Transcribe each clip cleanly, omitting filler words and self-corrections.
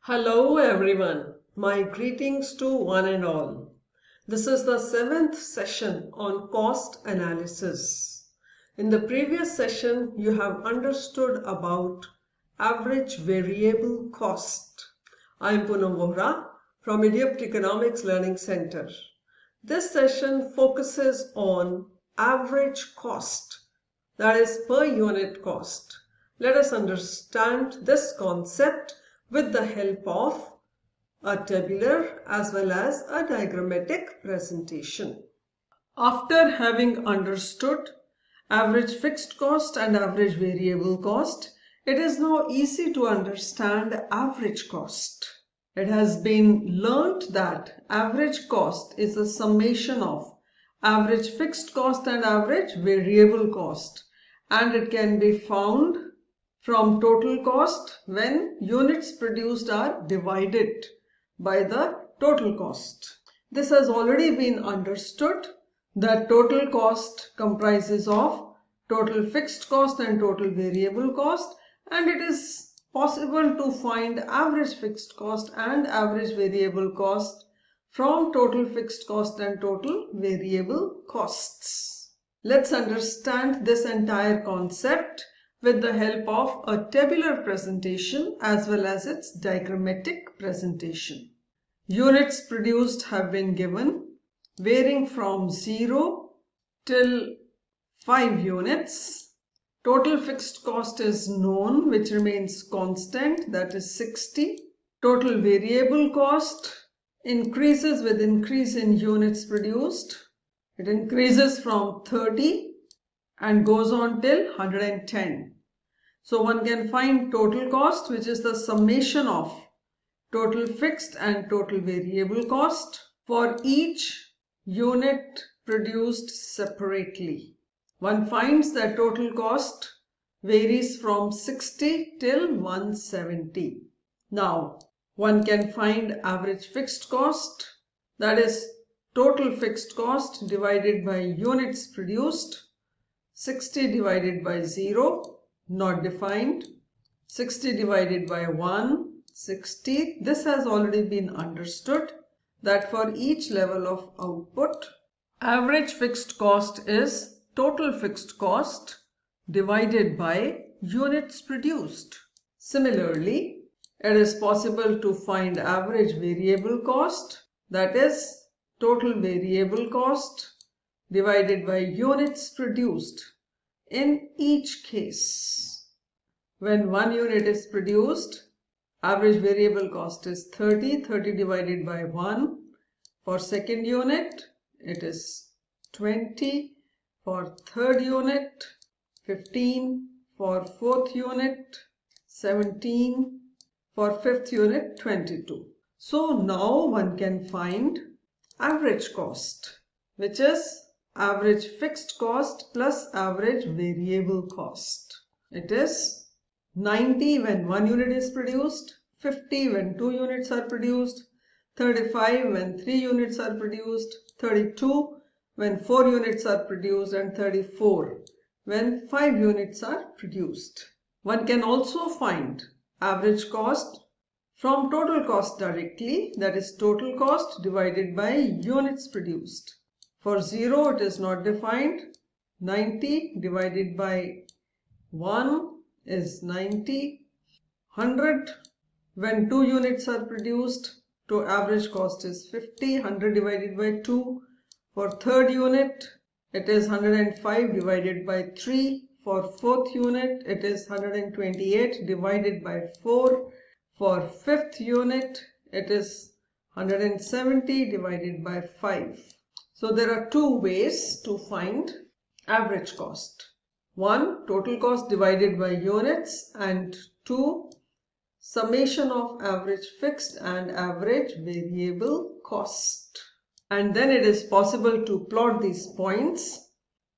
Hello everyone, my greetings to one and all. This is the 7th session on cost analysis. In the previous session, you have understood about average variable cost. I am Poonam Vohra from Microeconomics Learning Center. This session focuses on average cost, that is per unit cost. Let us understand this concept with the help of a tabular as well as a diagrammatic presentation. After having understood average fixed cost and average variable cost, it is now easy to understand average cost. It has been learnt that average cost is a summation of average fixed cost and average variable cost, and it can be found from total cost when units produced are divided by the total cost. This has already been understood that total cost comprises of total fixed cost and total variable cost, and it is possible to find average fixed cost and average variable cost from total fixed cost and total variable costs. Let's understand this entire concept with the help of a tabular presentation as well as its diagrammatic presentation. Units produced have been given, varying from 0 till 5 units. Total fixed cost is known, which remains constant, that is 60. Total variable cost increases with increase in units produced. It increases from 30 and goes on till 110. So one can find total cost, which is the summation of total fixed and total variable cost for each unit produced separately. One finds that total cost varies from 60 till 170. Now, one can find average fixed cost, that is total fixed cost divided by units produced. 60 divided by 0, not defined. 60 divided by 1, 60. This has already been understood that for each level of output, average fixed cost is total fixed cost divided by units produced. Similarly, it is possible to find average variable cost, that is total variable cost divided by units produced in each case. When 1 unit is produced, average variable cost is 30. 30 divided by 1. For second unit, it is 20. For third unit, 15. For fourth unit, 17. For fifth unit, 22. So now one can find average cost, which is average fixed cost plus average variable cost. It is 90 when 1 unit is produced, 50 when 2 units are produced, 35 when 3 units are produced, 32 when 4 units are produced, and 34 when 5 units are produced. One can also find average cost from total cost directly, that is total cost divided by units produced. For 0, it is not defined. 90 divided by 1 is 90. 100 when 2 units are produced, to average cost is 50. 100 divided by 2. For third unit, it is 105 divided by 3. For fourth unit, it is 128 divided by 4. For fifth unit, it is 170 divided by 5. So there are two ways to find average cost. 1, total cost divided by units, and 2, summation of average fixed and average variable cost. And then it is possible to plot these points.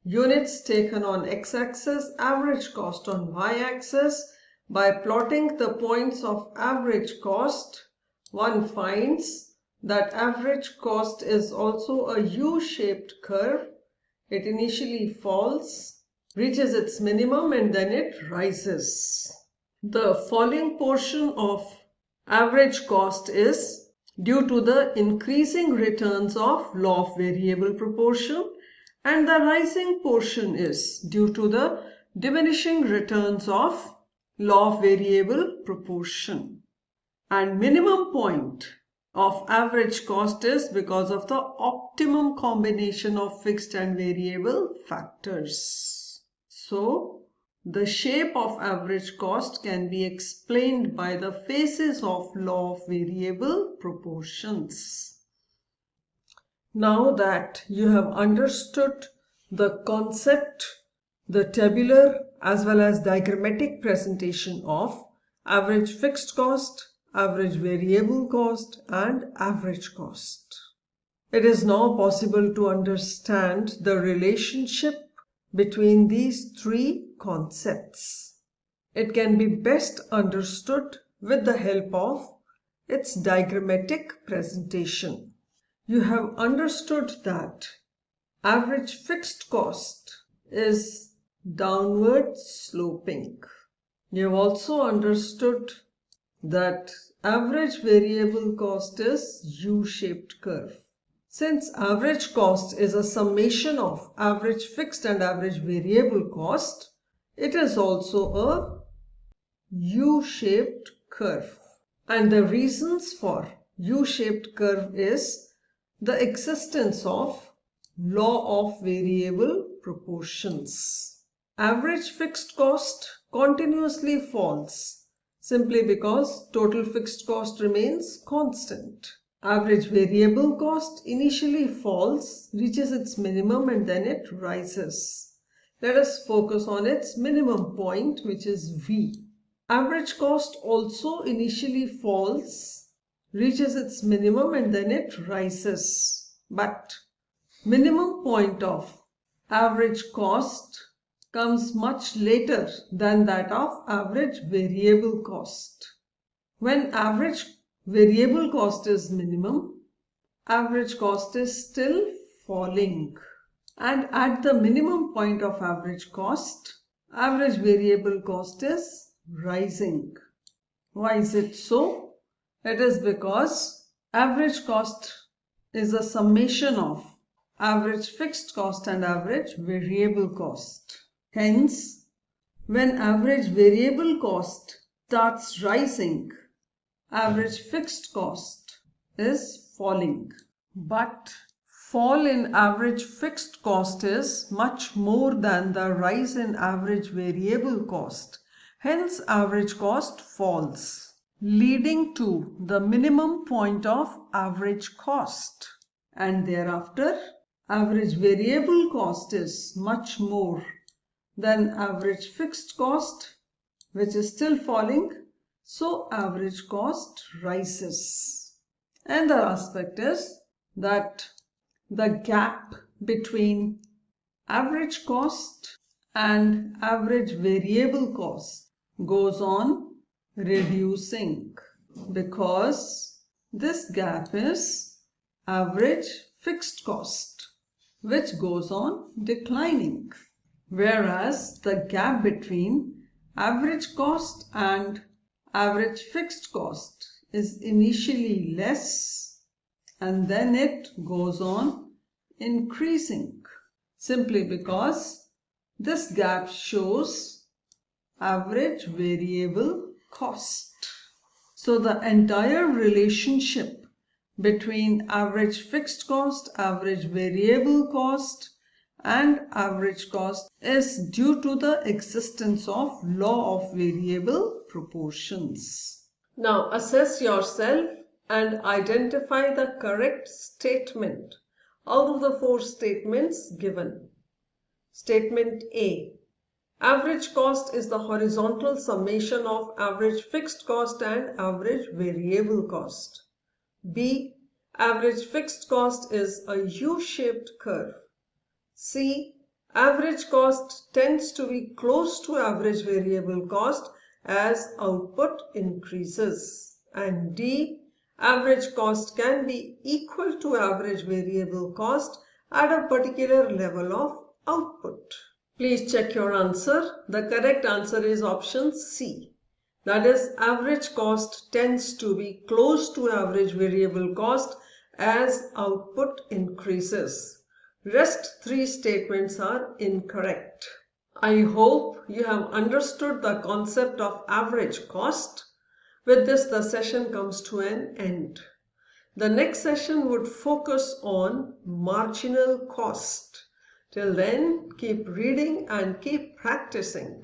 Units taken on x-axis, average cost on y-axis. By plotting the points of average cost, one finds that average cost is also a U-shaped curve. It initially falls, reaches its minimum, and then it rises. The falling portion of average cost is due to the increasing returns of law of variable proportion, and the rising portion is due to the diminishing returns of law of variable proportion. And minimum point of average cost is because of the optimum combination of fixed and variable factors. So, the shape of average cost can be explained by the phases of law of variable proportions. Now that you have understood the concept, the tabular as well as diagrammatic presentation of average fixed cost, average variable cost, and average cost, it is now possible to understand the relationship between these three concepts. It can be best understood with the help of its diagrammatic presentation. You have understood that average fixed cost is downward sloping. You have also understood that average variable cost is U-shaped curve. Since average cost is a summation of average fixed and average variable cost, it is also a U-shaped curve. And the reasons for U-shaped curve is the existence of law of variable proportions. Average fixed cost continuously falls simply because total fixed cost remains constant. Average variable cost initially falls, reaches its minimum, and then it rises. Let us focus on its minimum point, which is V. Average cost also initially falls, reaches its minimum, and then it rises. But minimum point of average cost comes much later than that of average variable cost. When average variable cost is minimum, average cost is still falling. And at the minimum point of average cost, average variable cost is rising. Why is it so? It is because average cost is a summation of average fixed cost and average variable cost. Hence, when average variable cost starts rising, average fixed cost is falling. But fall in average fixed cost is much more than the rise in average variable cost. Hence, average cost falls, leading to the minimum point of average cost. And thereafter, average variable cost is much more than average fixed cost, which is still falling. So average cost rises. Another aspect is that the gap between average cost and average variable cost goes on reducing, because this gap is average fixed cost, which goes on declining, whereas the gap between average cost and average fixed cost is initially less and then it goes on increasing, simply because this gap shows average variable cost. So the entire relationship between average fixed cost, average variable cost, and average cost is due to the existence of law of variable proportions. Now assess yourself and identify the correct statement out of the four statements given. Statement A. Average cost is the horizontal summation of average fixed cost and average variable cost. B. Average fixed cost is a U-shaped curve. C. Average cost tends to be close to average variable cost as output increases. And D. Average cost can be equal to average variable cost at a particular level of output. Please check your answer. The correct answer is option C. That is, average cost tends to be close to average variable cost as output increases. Rest three statements are incorrect. I hope you have understood the concept of average cost. With this, the session comes to an end. The next session would focus on marginal cost. Till then, keep reading and keep practicing.